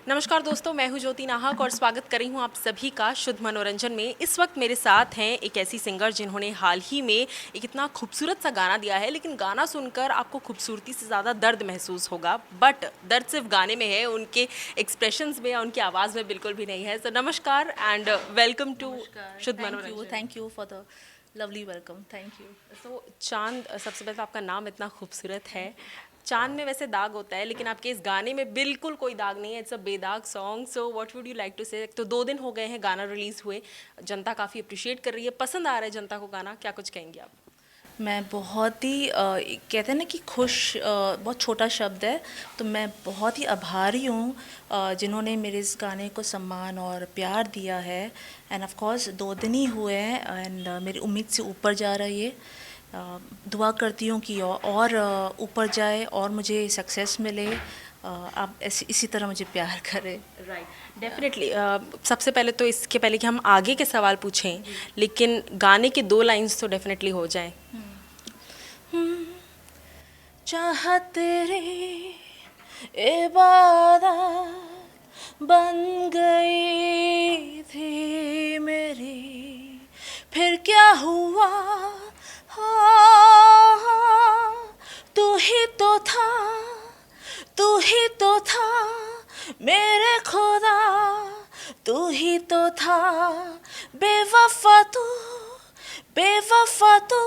नमस्कार दोस्तों, मैं हूं ज्योति नाहक और स्वागत कर रही हूं आप सभी का शुद्ध मनोरंजन में। इस वक्त मेरे साथ हैं एक ऐसी सिंगर जिन्होंने हाल ही में एक इतना खूबसूरत सा गाना दिया है, लेकिन गाना सुनकर आपको खूबसूरती से ज़्यादा दर्द महसूस होगा, बट दर्द सिर्फ गाने में है, उनके एक्सप्रेशंस में या उनकी आवाज़ में बिल्कुल भी नहीं है। तो नमस्कार एंड वेलकम टू नमस्कार। शुद्ध थैंक मनोरंजन। You for the lovely welcome. Thank you. So Chand, सबसे पहले तो आपका नाम इतना खूबसूरत है। Thank you. चांद में वैसे दाग होता है, लेकिन आपके इस गाने में बिल्कुल कोई दाग नहीं है। इट्स अ बेदाग song. So what would you like to say? तो 2 दिन हो गए हैं गाना रिलीज हुए, जनता काफ़ी अप्रिशिएट कर रही है, पसंद आ रहा है जनता को गाना, क्या कुछ कहेंगे आप? मैं बहुत ही कहते हैं ना कि खुश, बहुत छोटा शब्द है, तो मैं बहुत ही आभारी हूँ जिन्होंने मेरे इस गाने को सम्मान और प्यार दिया है। एंड ऑफ कोर्स 2 दिन ही हुए हैं एंड मेरी उम्मीद से ऊपर जा रहा है ये। दुआ करती हूँ कि और ऊपर जाए और मुझे सक्सेस मिले। आप ऐसे इसी तरह मुझे प्यार करें। Right, definitely. सबसे पहले तो इसके पहले कि हम आगे के सवाल पूछें, लेकिन गाने के 2 लाइन्स तो डेफिनेटली हो जाएं। चाहत तेरी इबादत बन गई थी मेरी, फिर क्या हुआ? हाँ, तू ही तो था, तू ही तो था मेरे खुदा, तू ही तो था। बेवफा तू, बेवफा तू,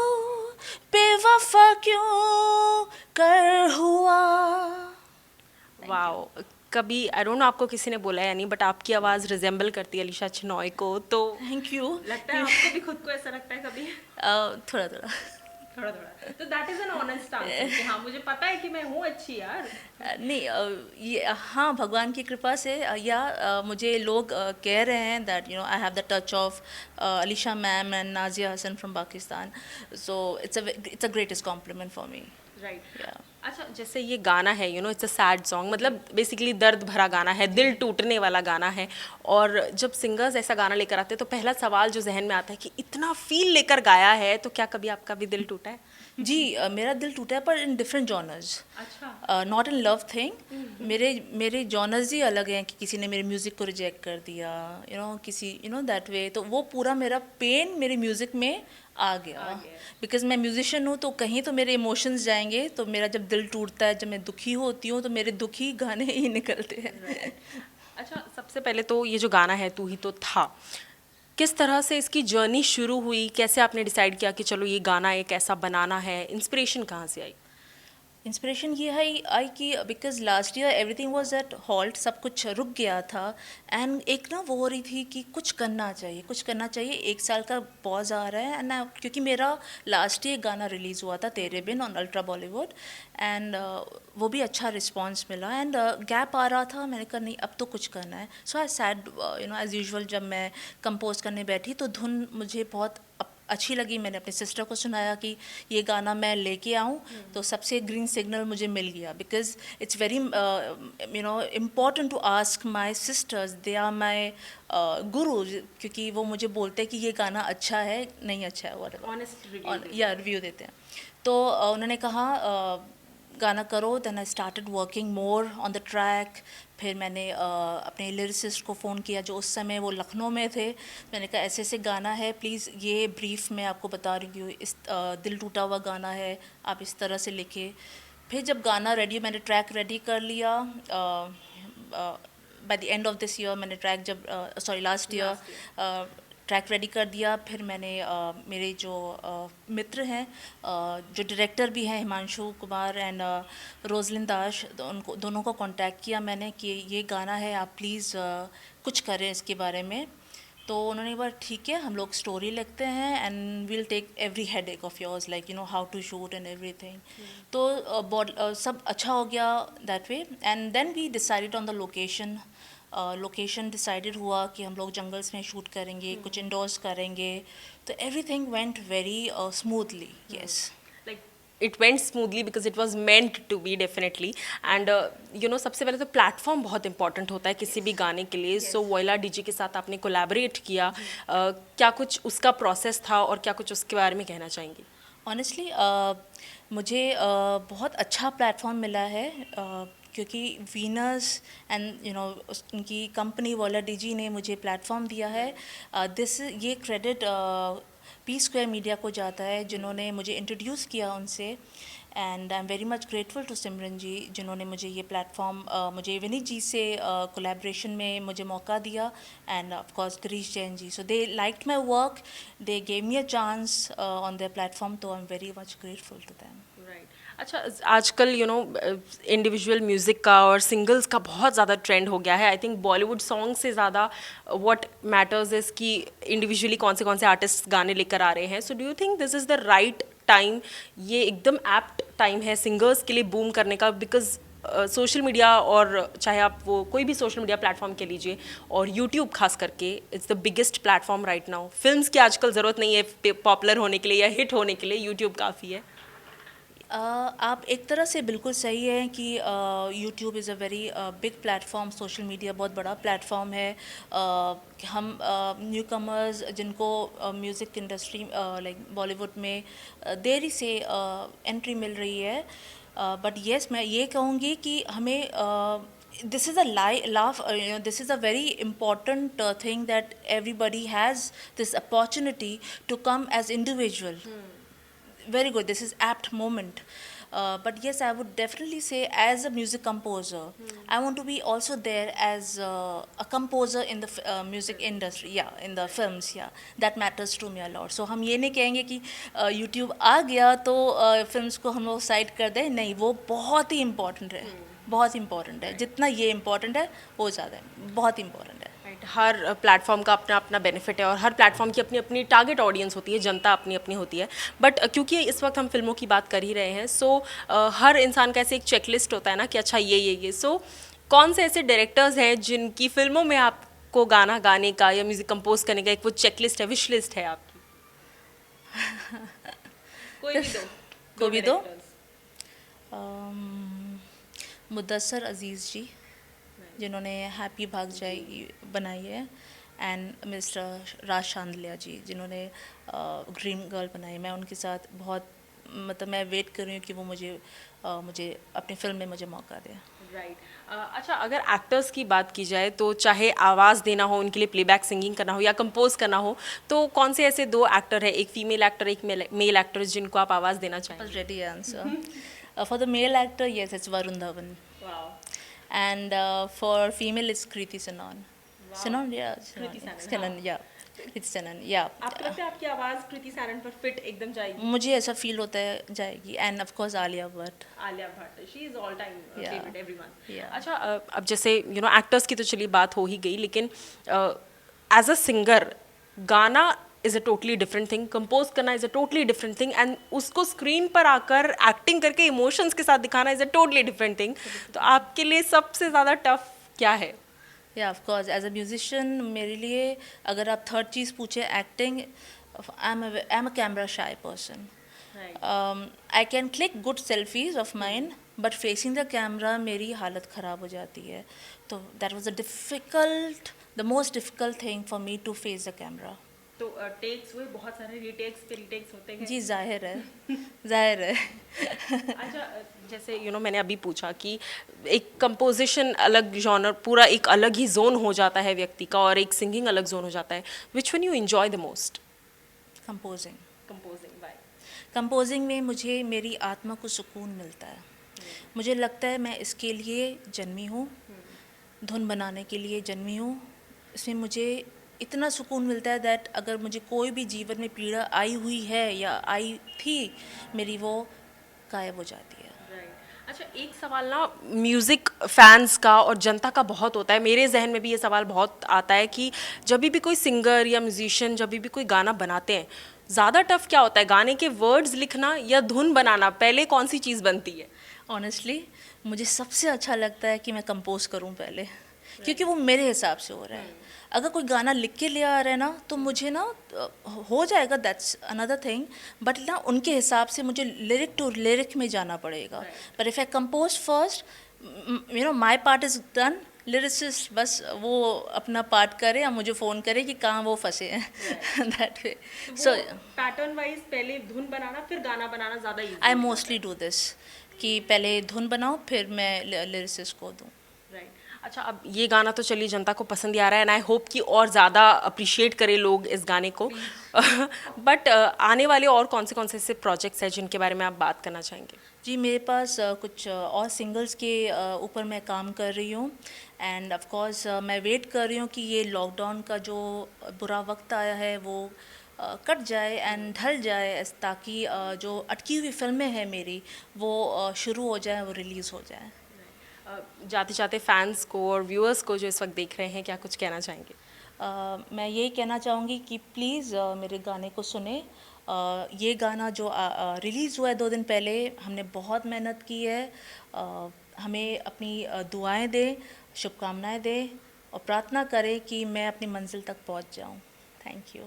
बेवफा क्यों कर हुआ। वाओ! कभी आई डोंट नो आपको किसी ने बोला है या नहीं, बट आपकी आवाज़ रिजेंबल करती है अलीशा चिनॉय को, तो थैंक यू। लगता है आपको भी खुद को ऐसा लगता है कभी? थोड़ा थोड़ा। थोड़ा थोड़ा। तो that is an honest answer कि हाँ, मुझे पता है कि मैं हूँ अच्छी यार। नहीं, ये हाँ, भगवान की कृपा से या मुझे लोग कह रहे हैं that I have the touch of Alisha ma'am and Nazia Hassan from Pakistan, so it's a greatest compliment for me. Right. या अच्छा, जैसे ये गाना है, इट्स अ सैड सॉन्ग, मतलब बेसिकली दर्द भरा गाना है, दिल टूटने वाला गाना है। और जब सिंगर्स ऐसा गाना लेकर आते हैं तो पहला सवाल जो जहन में आता है कि इतना फील लेकर गाया है, तो क्या कभी आपका भी दिल टूटा है? जी, मेरा दिल टूटा है, पर इन डिफरेंट जॉनर्स, अच्छा। Not in love thing. मेरे मेरे जॉनर्स ही अलग हैं कि किसी ने मेरे म्यूज़िक को रिजेक्ट कर दिया, किसी दैट वे, तो वो पूरा मेरा पेन मेरे म्यूज़िक में आ गया। बिकॉज मैं म्यूजिशियन हूँ, तो कहीं तो मेरे इमोशंस जाएंगे, तो मेरा जब दिल टूटता है, जब मैं दुखी होती हूँ, तो मेरे दुखी गाने ही निकलते हैं। अच्छा, सबसे पहले तो ये जो गाना है तू ही तो था, किस तरह से इसकी जर्नी शुरू हुई? कैसे आपने डिसाइड किया कि चलो ये गाना एक ऐसा बनाना है? इंस्पिरेशन कहाँ से आई? इंस्पिरेशन ये है आई कि because last year everything was at halt, सब कुछ रुक गया था। एंड एक ना वो हो रही थी कि कुछ करना चाहिए, कुछ करना चाहिए। 1 साल का पॉज आ रहा है, एंड क्योंकि मेरा लास्ट ईयर गाना रिलीज़ हुआ था तेरे been on ultra Bollywood, and वो भी अच्छा रिस्पॉन्स मिला, एंड गैप आ रहा था। मैंने कहा नहीं, अब तो कुछ करना है। सो आई सैड, एज़ यूजुअल, जब मैं कंपोज करने बैठी तो धुन मुझे बहुत अच्छी लगी। मैंने अपने सिस्टर को सुनाया कि ये गाना मैं लेके आऊँ, तो सबसे ग्रीन सिग्नल मुझे मिल गया। Because it's very important to ask my sisters, they are my guru, क्योंकि वो मुझे बोलते हैं कि ये गाना अच्छा है, नहीं अच्छा है, ऑनेस्ट या रिव्यू देते हैं। तो उन्होंने कहा गाना करो। Then I started working more on the track. फिर मैंने अपने लिरिसिस्ट को फ़ोन किया जो उस समय वो लखनऊ में थे। मैंने कहा ऐसे ऐसे गाना है, प्लीज़ ये ब्रीफ मैं आपको बता रही हूँ, इस दिल टूटा हुआ गाना है, आप इस तरह से लिखे। फिर जब गाना रेडी, मैंने ट्रैक रेडी कर लिया। By the end of this year मैंने ट्रैक, जब sorry last year track ready कर दिया। फिर मैंने मेरे जो मित्र हैं, जो डायरेक्टर भी हैं, हिमांशु कुमार एंड रोजलिन दाश, उनको दोनों को कांटेक्ट किया मैंने कि ये गाना है, आप प्लीज़ कुछ करें इसके बारे में। तो उन्होंने बोला ठीक है, हम लोग स्टोरी लिखते हैं and we'll take every head एक of yours, like how to shoot and everything. तो सब अच्छा हो गया that way. And then we decided on the location. Location decided हुआ कि हम लोग जंगल्स में शूट करेंगे, कुछ इंडोर्स करेंगे। तो everything went very smoothly. Yes, like it went smoothly because it was meant to be, definitely. And सबसे पहले तो प्लेटफॉर्म बहुत इंपॉर्टेंट होता है किसी भी गाने के लिए। सो वोयला डीजे के साथ आपने कोलैबोरेट किया, क्या कुछ उसका प्रोसेस था और क्या कुछ उसके बारे में कहना चाहेंगी? ऑनेस्टली मुझे बहुत अच्छा प्लेटफॉर्म मिला है, क्योंकि वीनस एंड उनकी कंपनी वॉला डीजी ने मुझे प्लेटफॉर्म दिया है। ये क्रेडिट पी स्क्वायर मीडिया को जाता है, जिन्होंने मुझे इंट्रोड्यूस किया उनसे। And I am very much grateful to Simran ji, जिन्होंने मुझे ये प्लेटफॉर्म मुझे विनीत जी से कोलैबोरेशन में मुझे मौका दिया, and of course Girish Jain ji. So they liked my work, they gave me a chance on their platform, तो I am very much grateful to them. अच्छा, आजकल इंडिविजुअल म्यूज़िक का और सिंगल्स का बहुत ज़्यादा ट्रेंड हो गया है। आई थिंक बॉलीवुड सॉन्ग से ज़्यादा व्हाट मैटर्स इज़ कि इंडिविजुअली कौन से आर्टिस्ट गाने लेकर आ रहे हैं। So do you think this is the right time, ये एकदम एप्ट टाइम है सिंगर्स के लिए बूम करने का? बिकॉज सोशल मीडिया, और चाहे आप वो कोई भी सोशल मीडिया प्लेटफॉर्म के लीजिए, और यूट्यूब खास करके it's the biggest platform right now. Films की आजकल ज़रूरत नहीं है पॉपुलर होने के लिए या हिट होने के लिए, यूट्यूब काफ़ी है। आप एक तरह से बिल्कुल सही हैं कि YouTube is a very big platform, social media बहुत बड़ा प्लेटफॉर्म है। हम न्यू कमर्स जिनको म्यूज़िक इंडस्ट्री लाइक बॉलीवुड में देरी से एंट्री मिल रही है, बट येस मैं ये कहूँगी कि हमें this is a laugh, this is a very important thing that everybody has this opportunity to come as individual. Very good, this is apt moment. But yes, I would definitely say as a music composer, I want to be also there as a composer in the music industry, yeah, in the films, yeah, that matters to me a lot. So हम ये नहीं कहेंगे कि YouTube आ गया तो films को हम लोग साइड कर दें, नहीं, वो बहुत ही important है, बहुत इम्पॉर्टेंट है। जितना ये इम्पॉर्टेंट है वो ज़्यादा है, बहुत इम्पॉर्टेंट है। हर प्लेटफॉर्म का अपना अपना बेनिफिट है, और हर प्लेटफॉर्म की अपनी अपनी टारगेट ऑडियंस होती है, जनता अपनी अपनी होती है। बट क्योंकि इस वक्त हम फिल्मों की बात कर ही रहे हैं, सो हर इंसान का ऐसे एक चेकलिस्ट होता है ना कि अच्छा ये सो कौन से ऐसे डायरेक्टर्स हैं जिनकी फिल्मों में आपको गाना गाने का या म्यूज़िक कंपोज करने का एक वो चेकलिस्ट है, विश लिस्ट है आपकी? कोई भी दो। मुदस्सर अजीज़ जी, जिन्होंने हैप्पी भाग जाएगी बनाई है, एंड मिस्टर राज शांदलिया जी, जिन्होंने ड्रीम गर्ल बनाई। मैं उनके साथ बहुत मतलब मैं वेट कर रही हूँ कि वो मुझे अपनी फिल्म में मुझे मौका दे। राइट। अच्छा, अगर एक्टर्स की बात की जाए तो चाहे आवाज़ देना हो, उनके लिए प्लेबैक सिंगिंग करना हो या कंपोज करना हो, तो कौन से ऐसे दो एक्टर है, एक फीमेल एक्टर एक मेल एक्टर, जिनको आप आवाज़ देना चाहेंगे? Ready answer for the male actor, yes, it's Varun Dhawan, and for female it's Kriti Sanon. Sanon, yeah, Sanon, yeah, Kriti Sanon, yeah. आपको लगता है आपकी आवाज़ कृति सैनन पर फिट एकदम जाएगी? मुझे ऐसा फील होता है जाएगी, and of course Alia Bhatt, she is all time favourite everyone. Yeah. अच्छा, अब जैसे एक्टर्स की तो चलिए बात हो ही गई, लेकिन एज अ सिंगर गाना is a totally different thing, compose करना is a totally different thing, and उसको स्क्रीन पर आकर एक्टिंग करके इमोशंस के साथ दिखाना is a totally different thing. तो आपके लिए सबसे ज़्यादा टफ क्या है? या of course as a musician मेरे लिए अगर आप थर्ड चीज़ पूछे, acting, I am a camera shy person. I can click good selfies of mine, but facing the camera मेरी हालत ख़राब हो जाती है। तो that was the most difficult thing for me to face the camera. तो टेक्स हुए, बहुत सारे रीटेक्स पे रीटेक्स होते हैं। जी, जाहिर है, जाहिर है। अच्छा, जैसे मैंने अभी पूछा कि एक कंपोजिशन अलग जॉनर, पूरा एक अलग ही जोन हो जाता है व्यक्ति का, और एक सिंगिंग अलग जोन हो जाता है। Which one you enjoy the most? Composing. By composing में मुझे मेरी आत्मा को सुकून मिलता है। मुझे लगता है मैं इसके लिए जन्मी हूँ, धुन बनाने के लिए जन्मी हूँ। इसमें मुझे इतना सुकून मिलता है दैट अगर मुझे कोई भी जीवन में पीड़ा आई हुई है या आई थी मेरी, वो गायब हो जाती है। अच्छा, एक सवाल ना म्यूज़िक फैंस का और जनता का बहुत होता है, मेरे जहन में भी ये सवाल बहुत आता है कि जब भी कोई सिंगर या म्यूजिशियन जब भी कोई गाना बनाते हैं, ज़्यादा टफ क्या होता है, गाने के वर्ड्स लिखना या धुन बनाना? पहले कौन सी चीज़ बनती है? ऑनेस्टली मुझे सबसे अच्छा लगता है कि मैं कंपोज करूं पहले, क्योंकि वो मेरे हिसाब से हो रहा है। अगर कोई गाना लिख के ले आ रहा है ना, तो मुझे ना हो जाएगा, दैट्स अनदर थिंग, बट ना उनके हिसाब से मुझे लिरिक टू लिरिक में जाना पड़ेगा। But if I compose first, my part is done, lyricist बस वो अपना पार्ट करे या मुझे फ़ोन करे कि कहाँ वो फंसे हैं, that way. So pattern wise पहले धुन बनाना फिर गाना बनाना ज़्यादा easy? I mostly do this, कि पहले धुन बनाओ फिर मैं लिरिसिस्ट को दूँ। राइट। अच्छा, अब ये गाना तो चलिए जनता को पसंद ही आ रहा है एंड आई होप कि और ज़्यादा अप्रिशिएट करें लोग इस गाने को। बट आने वाले और कौन से ऐसे प्रोजेक्ट्स हैं जिनके बारे में आप बात करना चाहेंगे? जी, मेरे पास कुछ और सिंगल्स के ऊपर मैं काम कर रही हूँ, एंड ऑफ कोर्स मैं वेट कर रही हूँ कि ये लॉकडाउन का जो बुरा वक्त आया है वो कट जाए एंड ढल जाए, ताकि जो अटकी हुई फिल्में हैं मेरी वो शुरू हो जाए, वो रिलीज़ हो जाए। जाते जाते फैंस को और व्यूअर्स को जो इस वक्त देख रहे हैं, क्या कुछ कहना चाहेंगे? मैं यही कहना चाहूँगी कि प्लीज़ मेरे गाने को सुने। ये गाना जो रिलीज़ हुआ है 2 दिन पहले, हमने बहुत मेहनत की है। हमें अपनी दुआएं दें, शुभकामनाएं दें और प्रार्थना करें कि मैं अपनी मंजिल तक पहुंच जाऊं। Thank you.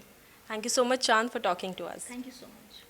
Thank you so much Chand for talking to us. Thank you so much.